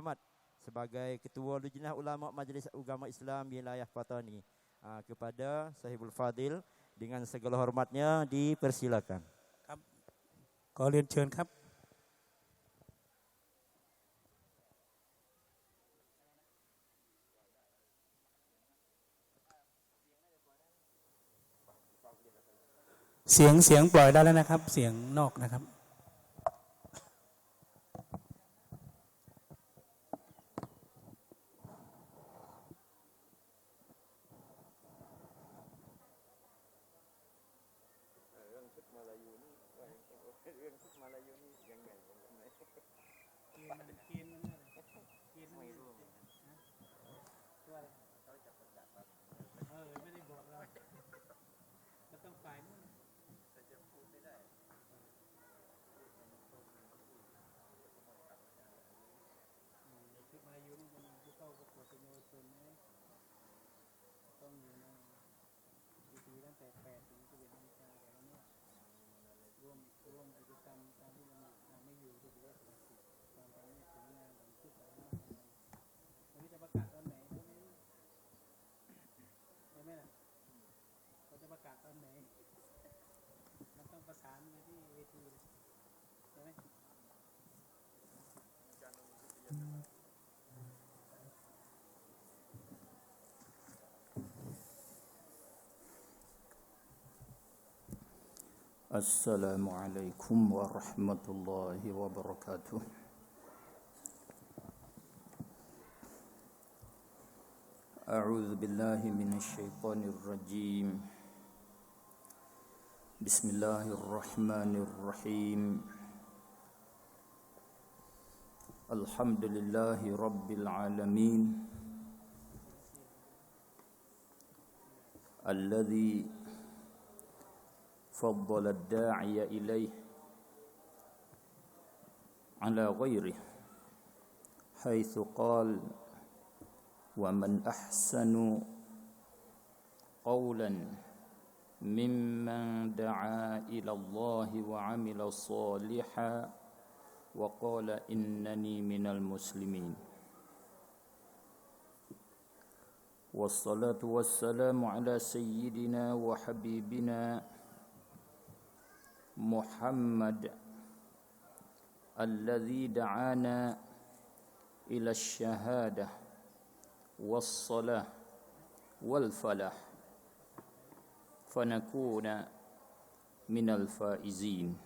Muhammad sebagai Ketua Lujnah Ulama Majlis Agama Islam Wilayah Patani. Kepada Sahibul Fadil dengan segala hormatnya dipersilakan. ครับขอเรียนเชิญครับเสียงปล่อยได้แล้วนะครับเสียงนอกนะครับAssalamualaikum warahmatullahi wabarakatuh. A'udzu billahi minasy syaithanir rajim. Bismillahirrahmanirrahim. Alhamdulillahi rabbil alamin. Alladzi فضل الداعي إليه على غيره حيث قال ومن أحسن قولا ممن دعا إلى الله وعمل صالحا وقال إنني من المسلمين والصلاة والسلام على سيدنا وحبيبنا محمد الذي دعانا إلى الشهادة والصلاة والفلاح فنكون من الفائزين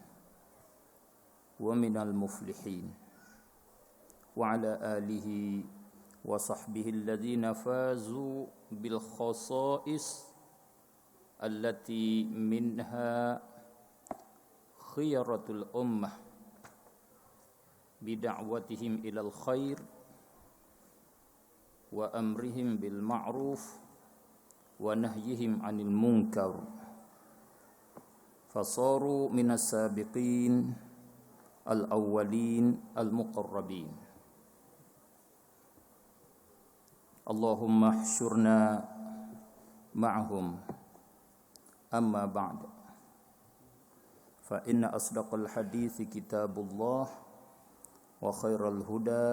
ومن المفلحين وعلى آله وصحبه الذين فازوا بالخصائص التي منها khiyaratul ummah bida'watihim ilal khair wa amrihim bil ma'ruf wa nahyihim 'anil munkar fasaru minas sabiqin al awwalin al muqarrabin. Allahumma ihsyurna ma'hum amma ba'd. فإن أصدق الحديث كتاب الله وخير الهدى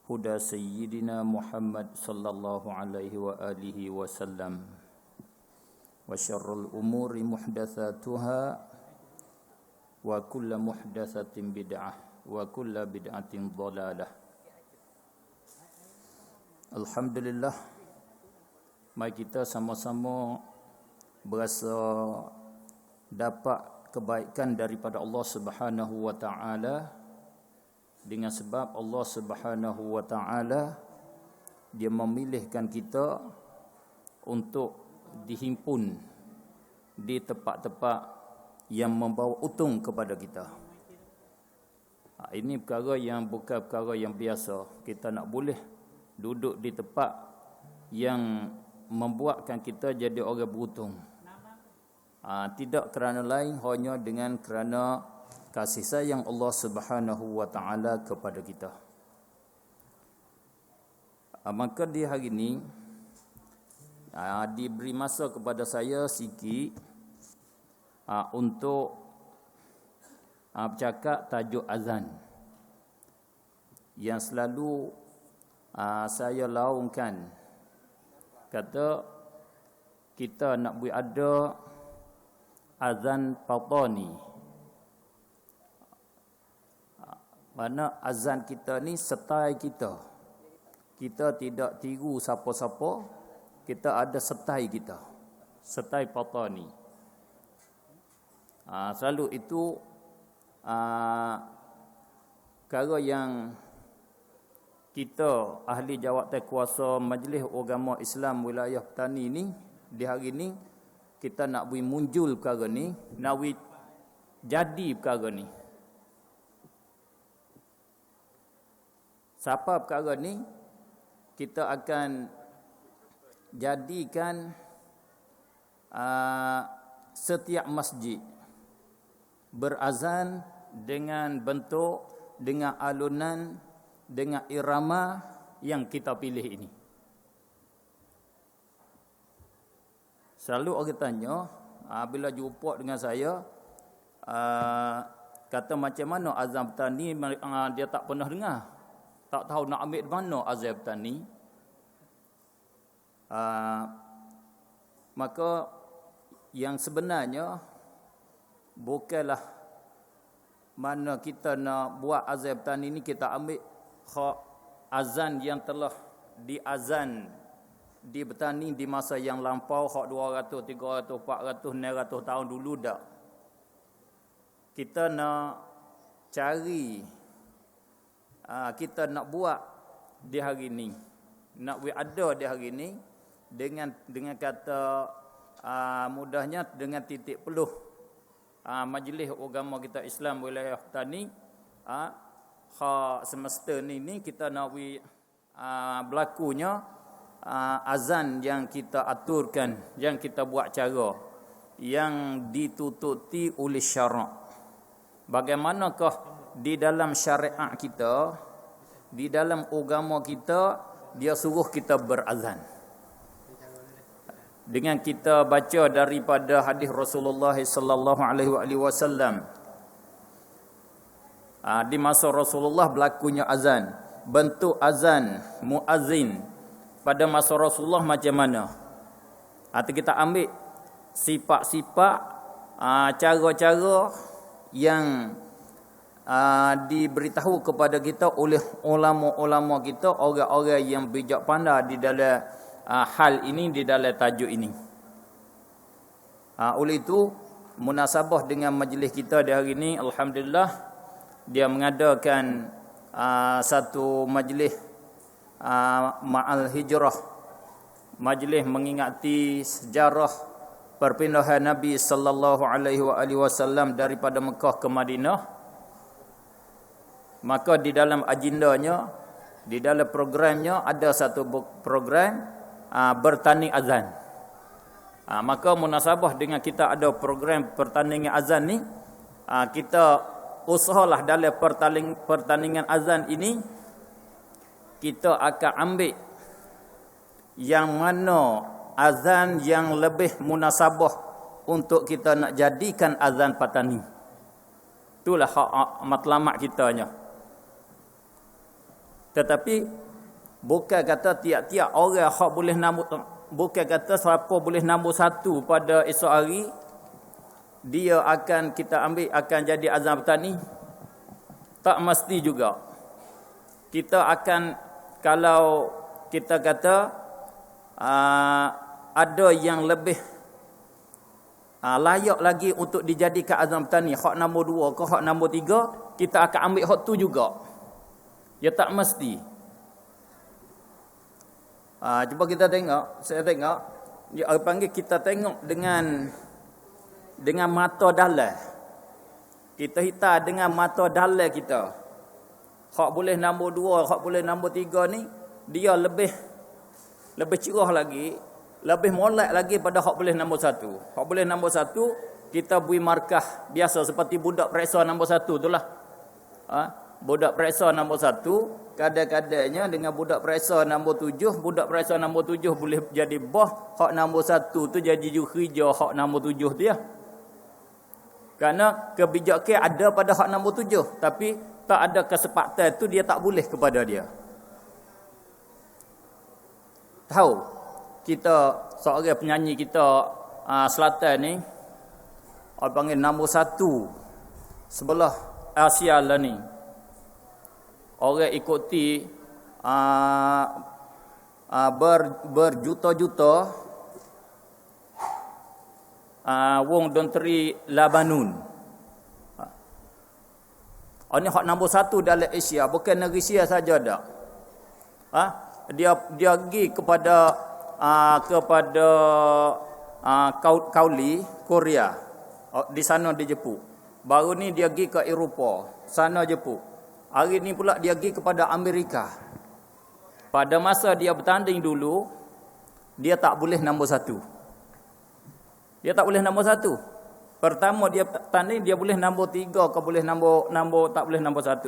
هدى سيدنا محمد صلى الله عليه وآله وسلم وشر الأمور محدثاتها وكل محدثة بدعة وكل بدعة ضلالة. Alhamdulillah, mari kita sama-sama berasa dapat kebaikan daripada Allah Subhanahu wa taala dengan sebab Allah Subhanahu wa taala dia memilihkan kita untuk dihimpun di tempat-tempat yang membawa untung kepada kita. Ini perkara yang bukan perkara yang biasa. Kita nak boleh duduk di tempat yang membuatkan kita jadi orang beruntung. Tidak kerana lain, hanya dengan kerana kasih sayang Allah Subhanahu wa taala kepada kita. Maka di hari ini diberi masa kepada saya sikit untuk bercakap tajuk azan. yang selalu saya laungkan. Kata kita nak buat ada azan patani. Mana azan kita ni style kita. Kita tidak tiru siapa-siapa. Kita ada style kita. Style patani. Selalu itu perkara yang kita ahli jawatan kuasa Majlis Agama Islam Wilayah Petani ni di hari ni kita nak bui muncul perkara ni, nak bui jadi perkara ni. Siapa perkara ni kita akan jadikan setiap masjid berazan dengan bentuk, dengan alunan, dengan irama yang kita pilih ini. Selalu orang tanya, bila jumpa dengan saya, kata macam mana azan petani, dia tak pernah dengar. Tak tahu nak ambil di mana azan petani. Maka yang sebenarnya bukanlah mana kita nak buat azan petani ni kita ambil hak azan yang telah diazan di petani di masa yang lampau, hak 200, 300, 400, 900 tahun dulu dah. Kita nak cari, kita nak buat di hari ni, nak ada di hari ni dengan kata mudahnya dengan titik peluh Majlis Agama kita Islam Wilayah Petani, hak semesta ni kita nak berlakunya azan yang kita aturkan, yang kita buat cara yang ditututi oleh syarak. Bagaimanakah di dalam syariat kita, di dalam agama kita, dia suruh kita berazan. Dengan kita baca daripada hadis Rasulullah sallallahu alaihi wasallam. Di masa Rasulullah berlakunya azan, bentuk azan muazzin pada masa Rasulullah macam mana? Atau kita ambil sifat-sifat, cara-cara yang diberitahu kepada kita oleh ulama-ulama kita, orang-orang yang bijak pandai di dalam hal ini, di dalam tajuk ini. Oleh itu, munasabah dengan majlis kita di hari ini, alhamdulillah, dia mengadakan satu majlis ma'al hijrah, majlis mengingati sejarah perpindahan Nabi sallallahu alaihi wasallam daripada Mekah ke Madinah. Maka di dalam agendanya, di dalam programnya ada satu program bertanding azan. Maka munasabah dengan kita ada program pertandingan azan ni, kita usahalah dalam pertandingan azan ini kita akan ambil yang mana azan yang lebih munasabah untuk kita nak jadikan azan petani. Itulah hak matlamat kitanya. Tetapi bukan kata tiap-tiap orang hak boleh nombor, bukan kata siapa boleh nombor satu pada esok hari dia akan kita ambil akan jadi azan petani. Tak mesti juga. Kita akan, kalau kita kata ada yang lebih layak lagi untuk dijadikan azan petani, hak nombor 2 ke hak nombor 3, kita akan ambil hak tu juga. Ya tak mesti. Cuba kita tengok, saya tengok, dia panggil kita tengok dengan mata dalam. Kita hitam dengan mata dalam kita. Hak boleh nombor 2, hak boleh nombor 3 ni, dia lebih cerah lagi, lebih molek lagi pada hak boleh nombor 1. Hak boleh nombor 1, kita beri markah biasa seperti budak periksa nombor 1 itulah. Budak periksa nombor 1, kadang-kadangnya dengan budak periksa nombor 7, budak periksa nombor 7 boleh jadi bos, hak nombor 1 tu jadi jurija hak nombor 7 dia. Kerana kebijakan ada pada hak nombor 7, tapi tak ada kesempatan tu dia tak boleh kepada dia. Tahu kita seorang penyanyi kita selatan ni, orang panggil nombor 1 sebelah Asia lah ni. Orang ikuti berjuta-juta wong donteri Lebanon. Ini hak nombor 1 dalam Asia, bukan negeri Asia saja dak. Dia pergi kepada Kauli Korea. Di sana dia jepuk. Baru ni dia pergi ke Eropah, sana jepuk. Hari ni pula dia pergi kepada Amerika. Pada masa dia bertanding dulu, dia tak boleh nombor 1. Dia tak boleh nombor 1. Pertama dia tanding dia boleh nombor 3 ke boleh nombor tak boleh nombor 1.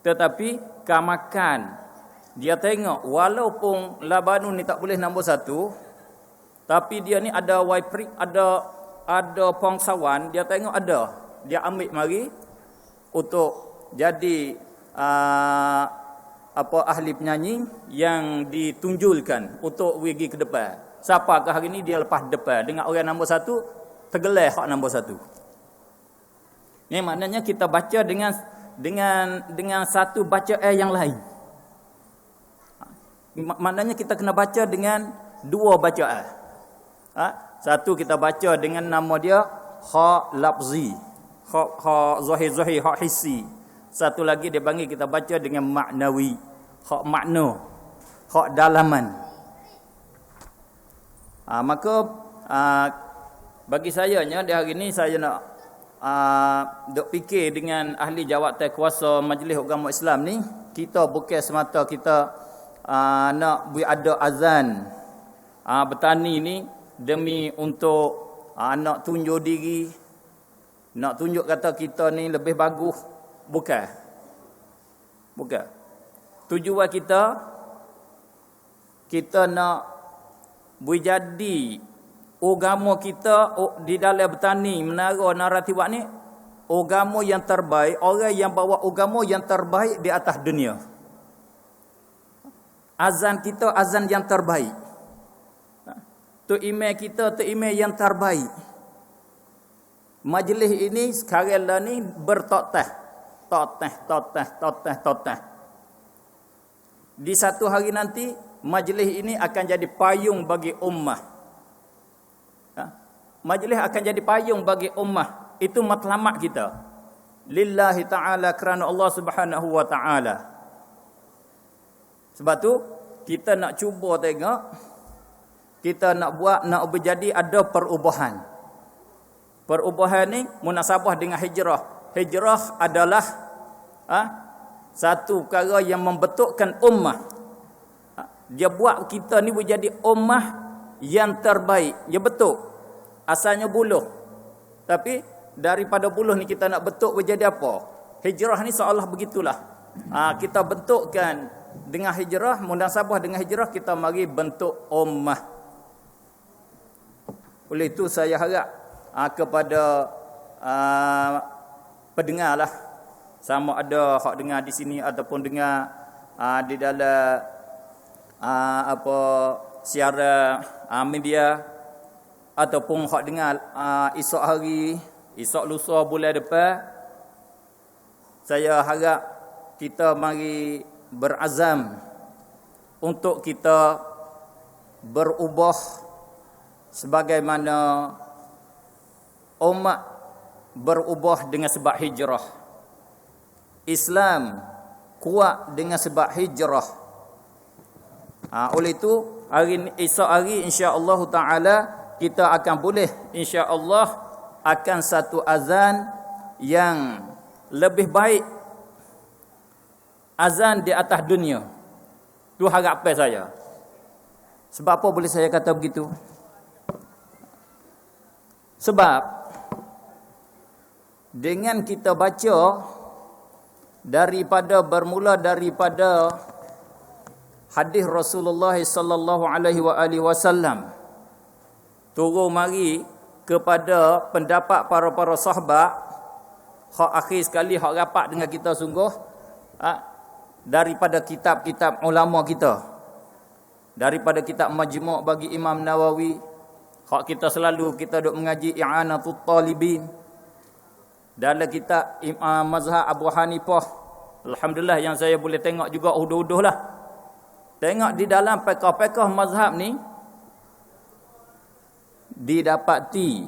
Tetapi kamakan dia tengok walaupun Lebanon ni tak boleh nombor 1, tapi dia ni ada Waiprik, ada bangsawan, dia tengok ada. Dia ambil mari untuk jadi ahli penyanyi yang ditunjulkan untuk pergi ke depan. Siapakah hari ni dia lepas depan dengan orang nombor 1, tergelar hak nombor 1. Ni maknanya kita baca dengan satu bacaan yang lain. Maknanya kita kena baca dengan 2 bacaan. Satu kita baca dengan nama dia hak lafzi, hak zahir, hak hissi. Satu lagi dia panggil kita baca dengan maknawi, hak makna, hak dalaman. Maka bagi saya nya di hari ni saya nak duk fikir dengan ahli jawatan kuasa Majlis Agama Islam ni, kita bukan semata kita nak ada azan bertani ni demi untuk nak tunjuk diri, nak tunjuk kata kita ni lebih bagus. Bukan. Tujuan kita nak berjadi agama kita di dalam bertani menara naratiwak ni agama yang terbaik, orang yang bawa agama yang terbaik di atas dunia. Azan kita azan yang terbaik. Tu email kita tu email yang terbaik. Majlis ini sekarang lah ni bertoteh. Di satu hari nanti majlis ini akan jadi payung bagi ummah. Majlis akan jadi payung bagi ummah. Itu matlamat kita. Lillahi ta'ala, kerana Allah Subhanahu wa ta'ala. Sebab tu kita nak cuba tengok, kita nak berjadi ada perubahan. Perubahan ni munasabah dengan hijrah. Hijrah adalah satu perkara yang membentukkan ummah. Dia buat kita ni menjadi ummah yang terbaik. Ya betul. Asalnya buluh. Tapi daripada buluh ni kita nak bentuk menjadi apa? Hijrah ni seolah begitulah. Kita bentukkan dengan hijrah, munasabah dengan hijrah, kita mari bentuk ummah. Oleh itu saya harap kepada pendengar lah, sama ada hak dengar di sini ataupun dengar di dalam siaran media, ataupun hak dengar esok hari, esok lusa, bulan depan. Saya harap kita mari berazam untuk kita berubah sebagaimana umat berubah dengan sebab hijrah. Islam kuat dengan sebab hijrah. Oleh itu esok hari insya-Allah taala kita akan boleh insya-Allah akan satu azan yang lebih baik azan di atas dunia. Itu harapan saya. Sebab apa boleh saya kata begitu? Sebab dengan kita baca bermula daripada hadis Rasulullah sallallahu alaihi wasallam turun mari kepada pendapat para sahabat, hak akhir sekali, hak rapat dengan kita sungguh, daripada kitab-kitab ulama kita, daripada kitab Majmu' bagi Imam Nawawi, hak kita selalu kita duk mengaji I'anatul Talibin, dalam kitab mazhab Abu Hanifah. Alhamdulillah yang saya boleh tengok juga uduh-uduh lah. Tengok di dalam fiqh-fiqh mazhab ni didapati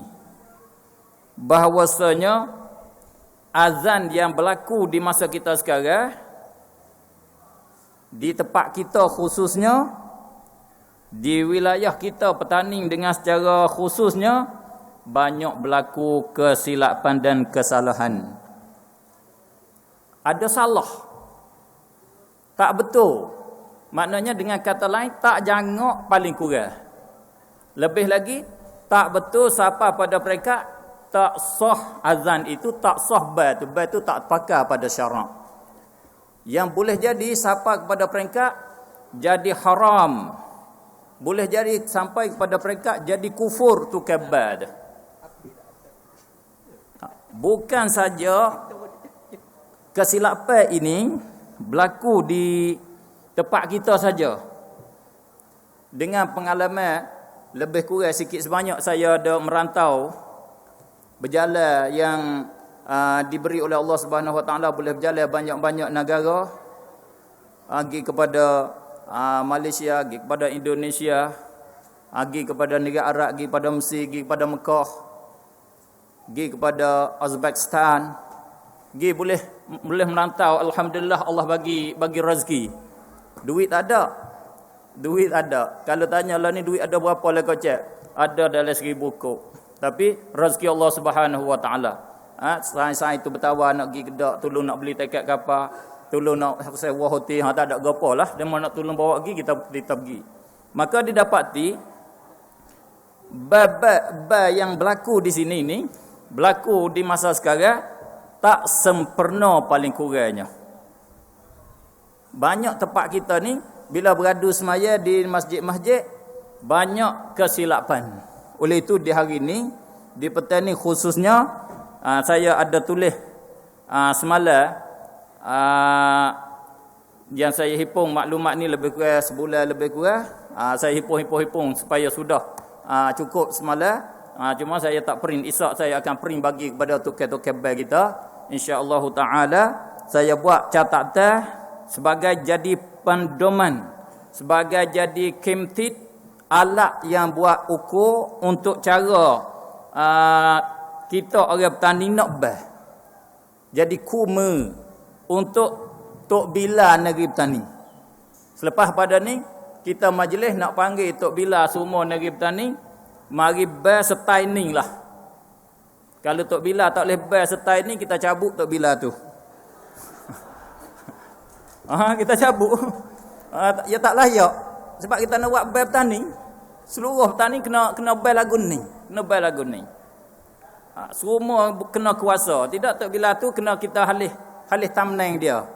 bahawasanya azan yang berlaku di masa kita sekarang di tempat kita khususnya, di wilayah kita Petaning dengan secara khususnya, banyak berlaku kesilapan dan kesalahan. Ada salah, tak betul. Maknanya dengan kata lain, tak jangok paling kurang. Lebih lagi, tak betul siapa pada mereka tak sah azan itu, tak sah bal itu tak pakai pada syarak. Yang boleh jadi siapa kepada mereka jadi haram, boleh jadi sampai kepada mereka jadi kufur tu kabad. Bukan saja kesilapan ini berlaku di tempat kita saja. Dengan pengalaman lebih kurang sikit sebanyak saya ada merantau, berjalan yang diberi oleh Allah Subhanahu Wa Taala, boleh berjalan banyak-banyak negara, pergi kepada Malaysia, pergi kepada Indonesia, pergi kepada negara Arab, pergi kepada Mesir, pergi kepada Mekah, pergi kepada Uzbekistan, pergi boleh merantau. Alhamdulillah Allah bagi rezeki. Duit tak ada. Duit ada. Kalau tanya lah ni duit ada berapa lah kau cek? Ada dalam 1,000 kok. Tapi rezeki Allah Subhanahu Wa Taala. Saya itu bertawar nak pergi kedak, tolong nak beli tiket kapal, tolong nak sewa hotel, tak ada gapo lah. Dia nak tolong bawa pergi, kita pergi. Maka didapati bab yang berlaku di sini ni, berlaku di masa sekarang tak sempurna paling kurangnya. Banyak tempat kita ni bila beradu semaya di masjid-masjid banyak kesilapan. Oleh itu di hari ini di Petaning khususnya, saya ada tulis semalam yang saya hipung maklumat ni lebih kurang sebulan lebih kurang. Saya hipung supaya sudah cukup semalam. Cuma saya tak print. Esok saya akan print bagi kepada tukar-tukar bank kita. InsyaAllah ta'ala saya buat catatan sebagai jadi pandoman, sebagai jadi kemtit, alat yang buat ukur untuk cara kita orang petani nak bah. Jadi kuma untuk Tok Bila negeri petani. Selepas pada ni kita majlis nak panggil Tok Bila semua negeri petani, mari bah setaining lah. Kalau Tok Bila tak boleh bah setaining, kita cabut Tok Bila tu. Kita cabut. Ya tak layak. Sebab kita nak buat bel petani, seluruh petani kena bel lagu ni. Kena bel lagu ni. Semua kena kuasa. Tidak Tok Bila tu kena kita halih thumbnail dia.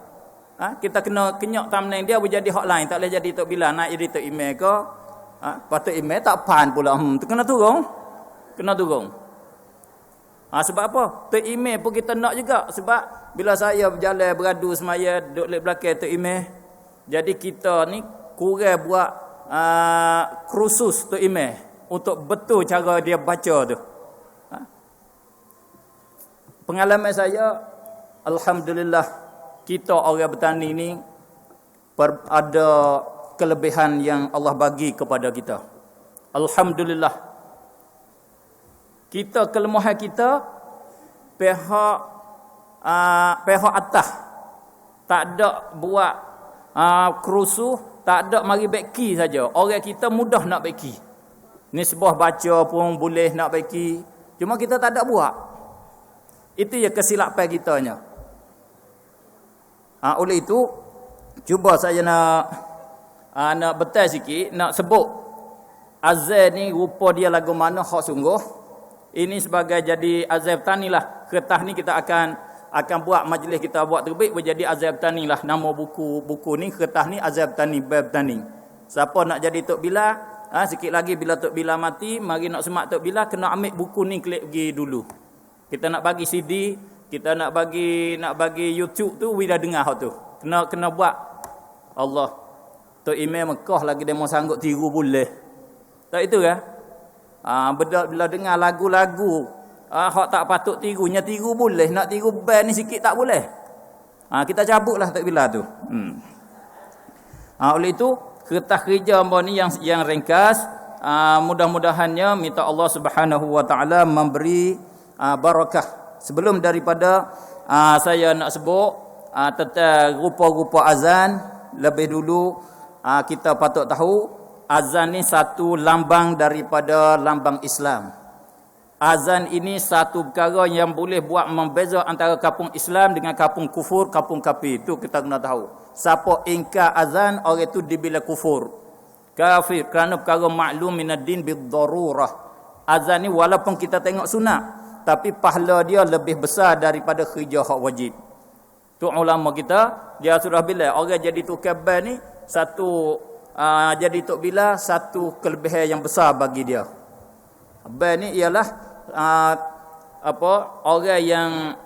Kita kena kenyak thumbnail dia berjadi hak lain. Tak boleh jadi Tok Bila, naik jadi Tok Imeh ke. Patut Imeh tak pan pula. Tu kena turun. Kena turun. Sebab apa? Tok Imeh pun kita nak juga. Sebab bila saya berjalan beradu semaya duduk di belakang Tok Imeh, jadi kita ni kurang buat kursus Tok Imeh untuk betul cara dia baca tu. Pengalaman saya, alhamdulillah kita orang bertani ni ada kelebihan yang Allah bagi kepada kita. Alhamdulillah. Kita kelemahan kita pihak atas tak ada buat kerusuh, tak ada mari beki saja. Orang kita mudah nak beki. Nisbah baca pun boleh nak beki. Cuma kita tak ada buat. Itu ya kesilapan kitanya. Oleh itu cuba saya nak betul sikit, nak sebut azan ni rupa dia lagu mana hak sungguh. Ini sebagai jadi azab petani lah. Kertas ni kita akan buat majlis, kita buat terbit menjadi azab petani lah. Nama buku ni, kertas ni azab petani, bab petani. Siapa nak jadi Tok Bila, sikit lagi bila Tok Bila mati, mari nak semak Tok Bila, kena ambil buku ni klik pergi dulu. Kita nak bagi CD, Kita nak bagi YouTube tu we dah dengar hak tu. Kena buat. Allah. Tok Imam Mekah lagi demo sanggup tiru boleh. Tak itu kan? Bila dengar lagu-lagu hak tak patut tirunya tiru boleh, nak tiru band ni sikit tak boleh. Kita cabutlah tak bila tu. Oleh itu kertas kerja hamba ni yang ringkas, mudah-mudahannya minta Allah Subhanahu wa taala memberi barakah. Sebelum daripada saya nak sebut tentang rupa-rupa azan, lebih dulu kita patut tahu azan ni satu lambang daripada lambang Islam. Azan ini satu perkara yang boleh buat membeza antara kampung Islam dengan kampung kufur, kampung kafir. Itu kita kena tahu. Siapa ingkar azan, orang itu dibila kufur, kafir, kerana perkara maklum minad-din bid-darurah. Azan ni walaupun kita tengok sunat, tapi pahala dia lebih besar daripada kerja hak wajib. Tu ulama kita, dia sudah bila orang jadi tukar band ni, jadi tok bila satu kelebihan yang besar bagi dia. Band ni ialah orang yang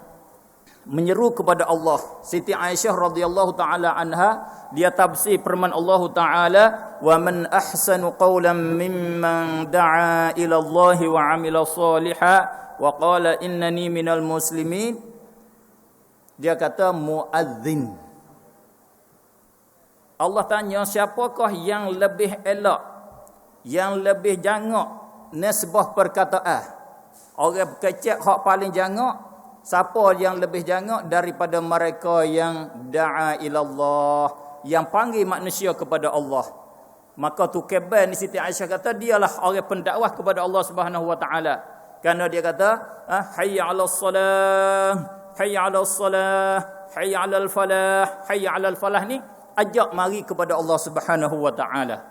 menyeru kepada Allah. Siti Aisyah radhiyallahu taala anha, dia tafsir firman Allah taala, wa man ahsanu qawlan mimman da'a ila Allah wa 'amila shalihan wa qala innani minal muslimin. Dia kata muadzin. Allah tanya siapakah yang lebih elok, yang lebih jangak nisbah perkataan. Orang kecek hak paling jangak, siapa yang lebih jangak daripada mereka yang da'a ilallah, yang panggil manusia kepada Allah. Maka tu keban ni Siti Aisyah kata dialah orang pendakwah kepada Allah Subhanahu wa taala. Kerana dia kata hayya 'alas salah, hayya 'alas salah, hayya 'alal falah, hayya 'alal falah ni ajak mari kepada Allah Subhanahu wa taala.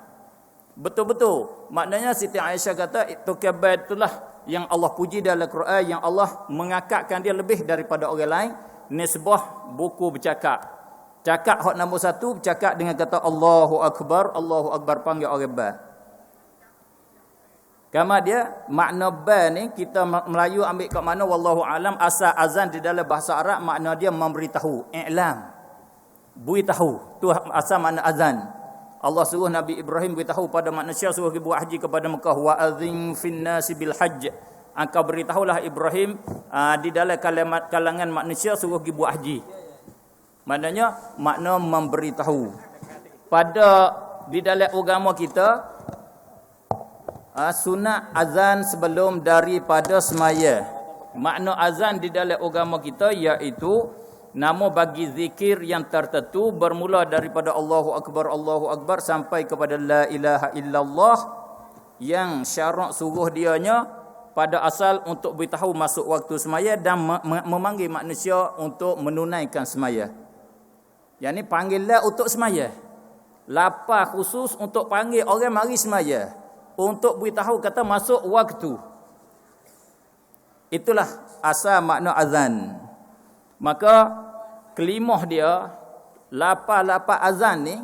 Betul-betul. Maknanya Siti Aisyah kata itu keban itulah yang Allah puji dalam Quran, yang Allah mengangkatkan dia lebih daripada orang lain. Nisbah buku bercakap. Cakap hak nombor satu, bercakap dengan kata Allahu Akbar, Allahu Akbar panggil orang bar. Kama dia makna bar ni kita Melayu ambil kat mana wallahu alam, asal azan di dalam bahasa Arab makna dia memberitahu, i'lam. Beritahu. Tu asal makna azan. Allah suruh Nabi Ibrahim beritahu pada manusia, suruh dia buat haji kepada Mekah, wa adzin fin nasi bil hajj. Engkau beritahulah Ibrahim di dalam kalangan manusia, suruh dia buat haji. Maknanya makna memberitahu. Di dalam agama kita sunat azan sebelum daripada semaya. Makna azan di dalam agama kita iaitu nama bagi zikir yang tertentu bermula daripada Allahu Akbar sampai kepada la ilaha illallah, yang syarak suruh dianya pada asal untuk beritahu masuk waktu semaya dan memanggil manusia untuk menunaikan semaya. Yang ni panggillah untuk semaya. Lapar khusus untuk panggil orang mari semaya, untuk beritahu kata masuk waktu. Itulah asal makna azan. Maka kelimah dia, lapar-lapar azan ni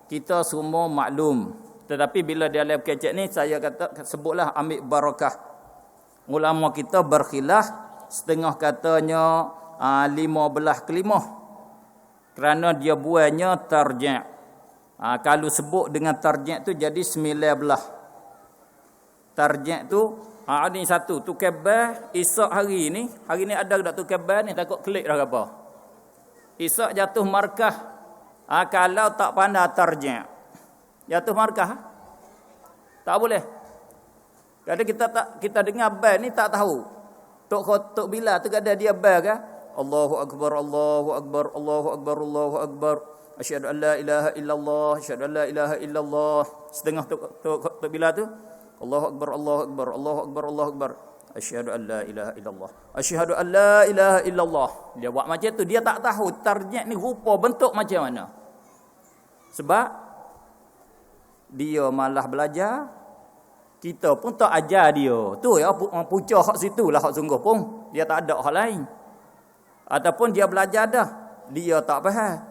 kita semua maklum. Tetapi bila dia dalam kecek ni, saya kata sebutlah ambil barakah. Ulama kita berkhilaf, setengah katanya 15 kelimah. Kerana dia buatnya tarji'. Kalau sebut dengan tarji' tu jadi 19. Tarji' tu ni satu, tu kebah esok hari ni ada tak tu kebah ni, takut klik dah apa. Esok jatuh markah. Kalau tak pandai tarji', jatuh markah, tak boleh. Kadang kita dengar band ni tak tahu. Tok bila tu kada dia band ke? Allahu Akbar, Allahu Akbar, Allahu Akbar, Allahu Akbar. Asyhadu an la ilaha illallah, asyhadu an la ilaha illallah. Setengah tok bila tu Allahu Akbar, Allahu Akbar, Allahu Akbar, Allahu Akbar. Asyhadu an la ilaha illallah. Asyhadu an la ilaha illallah. Dia buat macam tu, dia tak tahu tarjih ni rupa bentuk macam mana. Sebab dia malah belajar, kita pun tak ajar dia. Tu ya pucah hak situlah hak sungguh pun. Dia tak ada hak lain. Ataupun dia belajar dah, dia tak faham.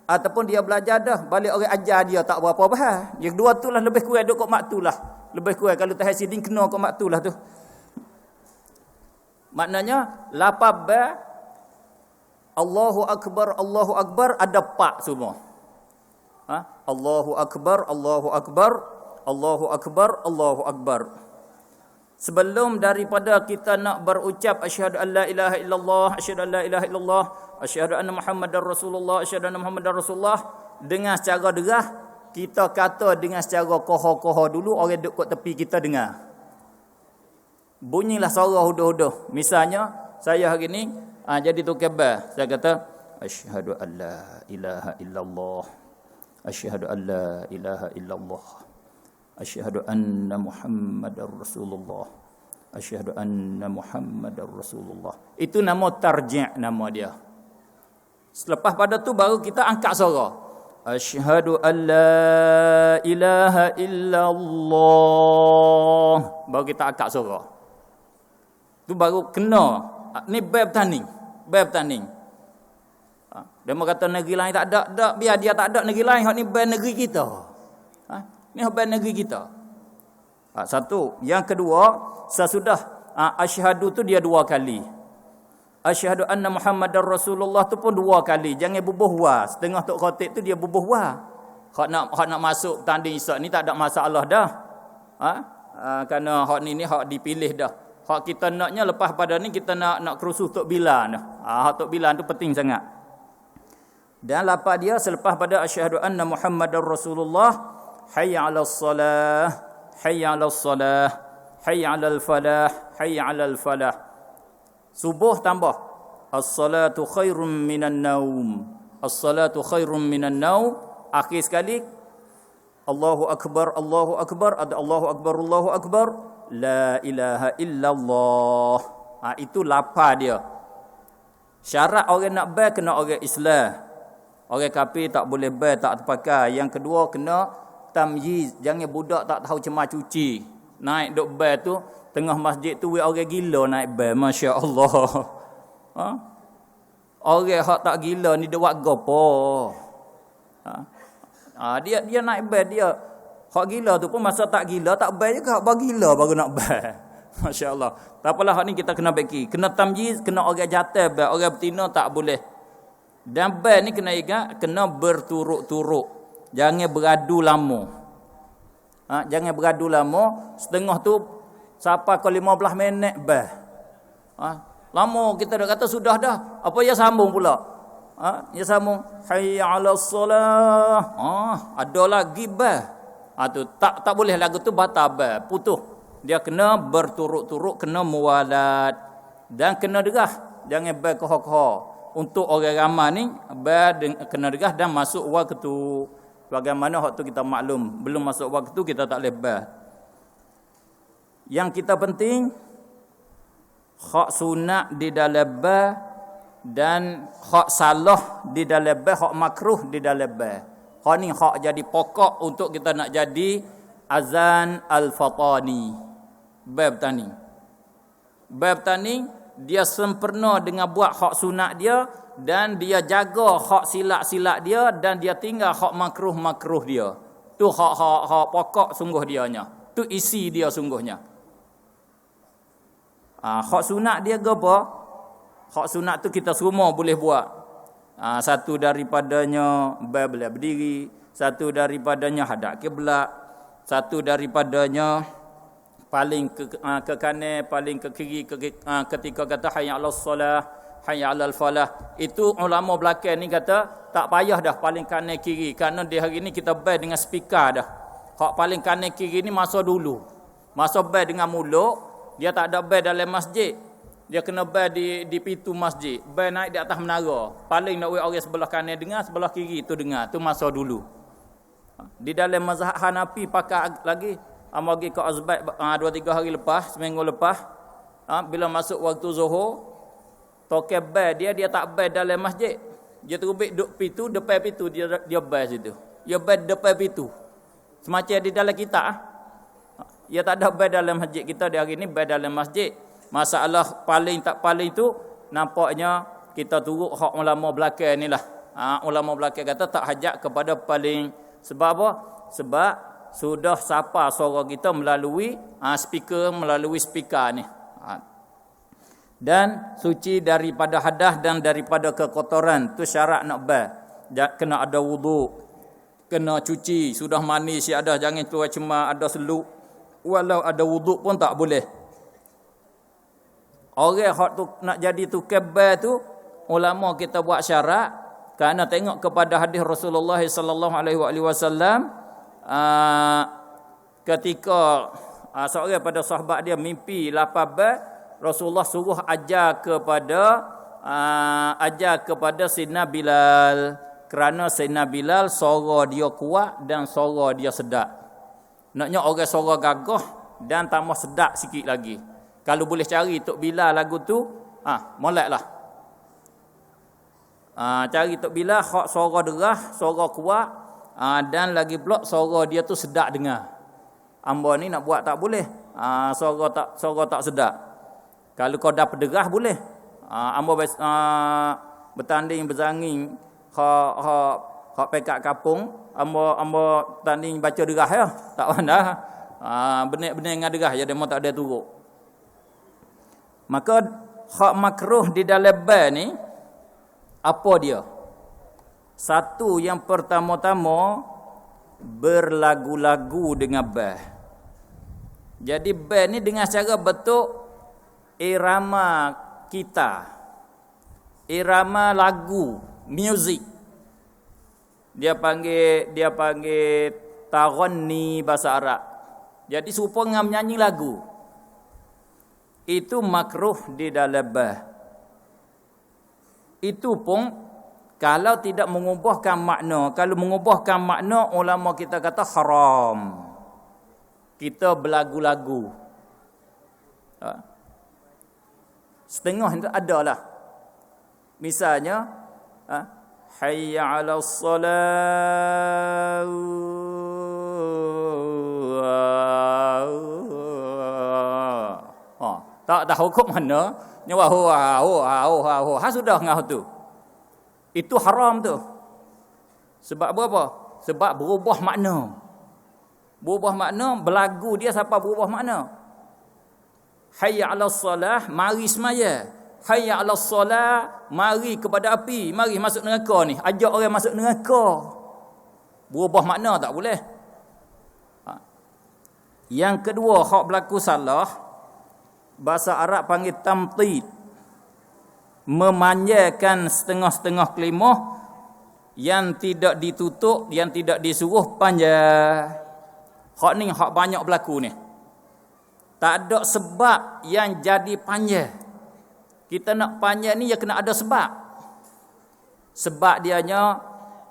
Ataupun dia belajar dah, balik orang ajar dia tak berapa faham. Yang kedua tu lah lebih kurang duk kok mak tu lah. Lebih kurang kalau tahap siding kena kok mak tu lah tu. Maknanya lapar Allahu Akbar ada pak semua. Allahu Akbar, Allahu Akbar, Allahu Akbar, Allahu Akbar. Sebelum daripada kita nak berucap asyhadu an la ilaha illallah, asyhadu an la ilaha illallah, asyhadu anna Muhammadar Rasulullah, asyhadu anna Muhammadar Rasulullah, dengan secara derah kita kata dengan secara koho-koho dulu, orang duduk kat tepi kita dengar. Bunyilah suara huduh-huduh. Misalnya saya hari ni jadi tukar bel, saya kata asyhadu an la ilaha illallah, asyhadu an la ilaha illallah, asyhadu anna Muhammadar Rasulullah, asyhadu anna Muhammadar Rasulullah. Itu nama tarji', nama dia. Selepas pada tu baru kita angkat suara. Asyhadu an la ilaha illallah. Baru kita angkat suara. Tu baru kena. Ni bab tanding. Bab tanding. Dia kata negeri lain tak ada. Tak, biar dia tak ada negeri lain. Hak ni bab negeri kita. Ni bab negeri kita. Satu. Yang kedua, sesudah asyhadu tu dia 2 kali. Asyhadu anna Muhammadar Rasulullah tu pun 2 kali. Jangan bubuh wa. Setengah tok khatib tu dia bubuh wa. Hak nak masuk tanding Isyak ni tak ada masalah dah. Kerana hak ni hak dipilih dah. Hak kita naknya lepas pada ni kita nak kerusuh Tok Bilan dah. Hak Tok Bilan tu penting sangat. Dan lapak dia selepas pada asyhadu anna Muhammadar Rasulullah, hayya 'alas salah, hayya 'alas salah, hayya 'alal falah, hayya 'alal falah. Subuh tambah as-salatu khairum minan naum, as-salatu khairum minan naum. Akhir sekali Allahu Akbar, Allahu Akbar, ada Allahu Akbar, Allahu Akbar, la ilaha illallah. Itu lapar dia. Syarat orang nak bai kena orang Islam. Orang kafir tak boleh bai, tak terpakai. Yang kedua kena tamyiz, jangan budak tak tahu cemar cuci. Naik duk bai tu tengah masjid tu orang gila naik bai, masya-Allah. Orang hak tak gila ni dia buat gapo? Dia naik bai dia. Hak gila tu pun masa tak gila tak bai juga, hak gila baru nak bai. Masya-Allah. Tak apalah hak ni kita kena bagi. Kena tamyiz, kena orang jatuh bai, orang betina tak boleh. Dan bai ni kena ingat kena berturut-turut. Jangan beradu lama. Jangan beradu lama, setengah tu sampai ke 15 minit bah. Lama kita dah kata sudah dah. Apa dia sambung pula? Dia sambung hayya 'alas salah. Ada lagi bah. Tu tak boleh lagu tu batal bah, putus. Dia kena berturut-turut, kena muwalat dan kena degah. Jangan bah koho-koho. Untuk orang ramai ni bah kena degah dan masuk waktu. Bagaimana waktu kita maklum, belum masuk waktu kita tak boleh bah. Yang kita penting hak sunat di dalam bah dan hak salah di dalam bah, hak makruh di dalam bah. Hak ni hak jadi pokok untuk kita nak jadi azan al-fatani. Bab tani. Bab tani dia sempurna dengan buat hak sunat dia dan dia jaga hak silap-silap dia dan dia tinggal hak makruh-makruh dia. Tu hak pokok sungguh dianya. Tu isi dia sungguhnya. Hak sunat dia ke apa? Hak sunat tu kita semua boleh buat. Satu daripadanya boleh berdiri, satu daripadanya hadap kiblat, satu daripadanya paling ke kanan, paling ke kiri ketika kata hayya 'alas salah, hayya 'alal falah. Itu ulama belakang ni kata tak payah dah paling kanan kiri kerana di hari ni kita bai dengan speaker dah. Hak paling kanan kiri ni masa dulu. Masa bai dengan mulut, dia tak ada bai dalam masjid. Dia kena bai di pintu masjid. Bai naik di atas menara. Paling nak orang sebelah kanan dengar, sebelah kiri tu dengar. Tu masa dulu. Di dalam mazhab Hanafi pakai lagi. Pergi ke Uzbek 2-3 hari lepas, seminggu lepas. Bila masuk waktu Zuhur, toke bai dia tak bai dalam masjid. Dia terubik duduk pintu, depan pintu dia bai situ. Dia bai depan pintu. Semacam di dalam kita. Dia tak ada bai dalam masjid kita di hari ni, bai dalam masjid. Masalah paling tak paling tu nampaknya kita turut hak ulama belakang ni lah. Ulama belakang kata tak hajat kepada paling. Sebab apa? Sebab sudah sapa suara kita melalui speaker ni. Dan suci daripada hadas dan daripada kekotoran. Tu syarat nak bal. Kena ada wuduk, kena cuci, sudah mandi si ada, jangan keluar cemar, ada seluk. Walau ada wuduk pun tak boleh. Orang hak tu nak jadi tukar bal tu, ulama kita buat syarat kerana tengok kepada hadis Rasulullah sallallahu alaihi wasallam ketika seorang pada sahabat dia mimpi lapar bal, Rasulullah suruh ajar kepada Sayyidina Bilal, kerana Sayyidina Bilal suara dia kuat dan suara dia sedap. Naknya orang suara gagah dan tambah sedap sikit lagi. Kalau boleh cari Tok Bilal lagu tu, moleklah. Cari Tok Bilal hak suara derah, suara kuat, dan lagi pula suara dia tu sedap dengar. Amba ni nak buat tak boleh. Suara tak sedap. Kalau kau dah pederah boleh. Amba bertanding berzanging hak pekat kapung, amba tanding baca derah ya. Tak pandai. Benar-benar dengan derah ya, demo tak ada turuk. Maka hak makruh di dalam bal ni apa dia? Satu, yang pertama-tama berlagu-lagu dengan bal. Jadi bal ni dengan cara bentuk irama kita, irama lagu, music. Dia panggil taronni bahasa Arab. Jadi serupa dengan menyanyi lagu. Itu makruh di dalam bal. Itu pun kalau tidak mengubahkan makna. Kalau mengubahkan makna, ulama kita kata haram. Kita berlagu-lagu. Setengah itu adalah. Misalnya, hayya 'alas salat. Tak tahu hukum mana, nyawa ha sudah ngah tu. Itu haram tu. Sebab apa? Sebab berubah makna. Berubah makna, berlagu dia siapa berubah makna. Hayya 'alas salah, mari semaya. Hayya 'alas salah, mari kepada api, mari masuk neraka ni. Ajak orang masuk neraka. Berubah makna tak boleh. Yang kedua, hak berlaku salah, bahasa Arab panggil tamtid. Memanjangkan setengah-setengah kelimah yang tidak ditutup, yang tidak disuruh panjang. Hak ni hak banyak berlaku ni. Tak ada sebab yang jadi panjang. Kita nak panjang ni ya kena ada sebab. Sebab dianya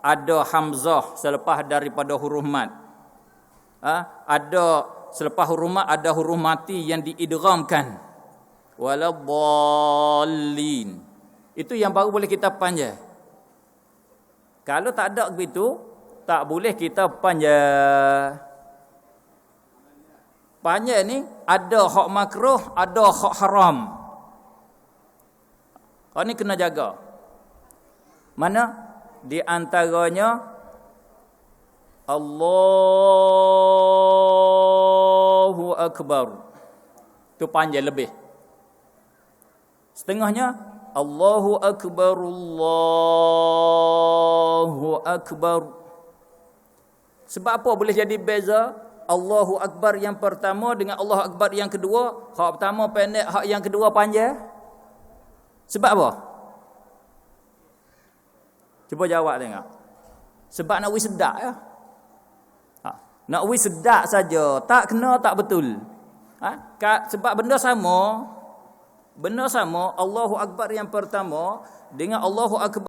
ada hamzah selepas daripada huruf mat. Ada selepas huruf mat ada huruf mati yang diidghamkan. Waladdallin. Itu yang baru boleh kita panjang. Kalau tak ada begitu, tak boleh kita panjang. Panjang ni ada hak makruh, ada hak haram. Hak ni kena jaga. Mana? Di antaranya Allahu Akbar. Itu panjang lebih. Setengahnya Allahu Akbar, Allahu Akbar. Sebab apa boleh jadi beza Allahu Akbar yang pertama dengan Allahu Akbar yang kedua? Hak pertama pendek, hak yang kedua panjang. Sebab apa? Cuba jawab tengok. Sebab nak wis sedap ya. Nak wis sedap saja, tak kena tak betul. Sebab benda sama. Benda sama, Allahu Akbar yang pertama dengan Allahu Akbar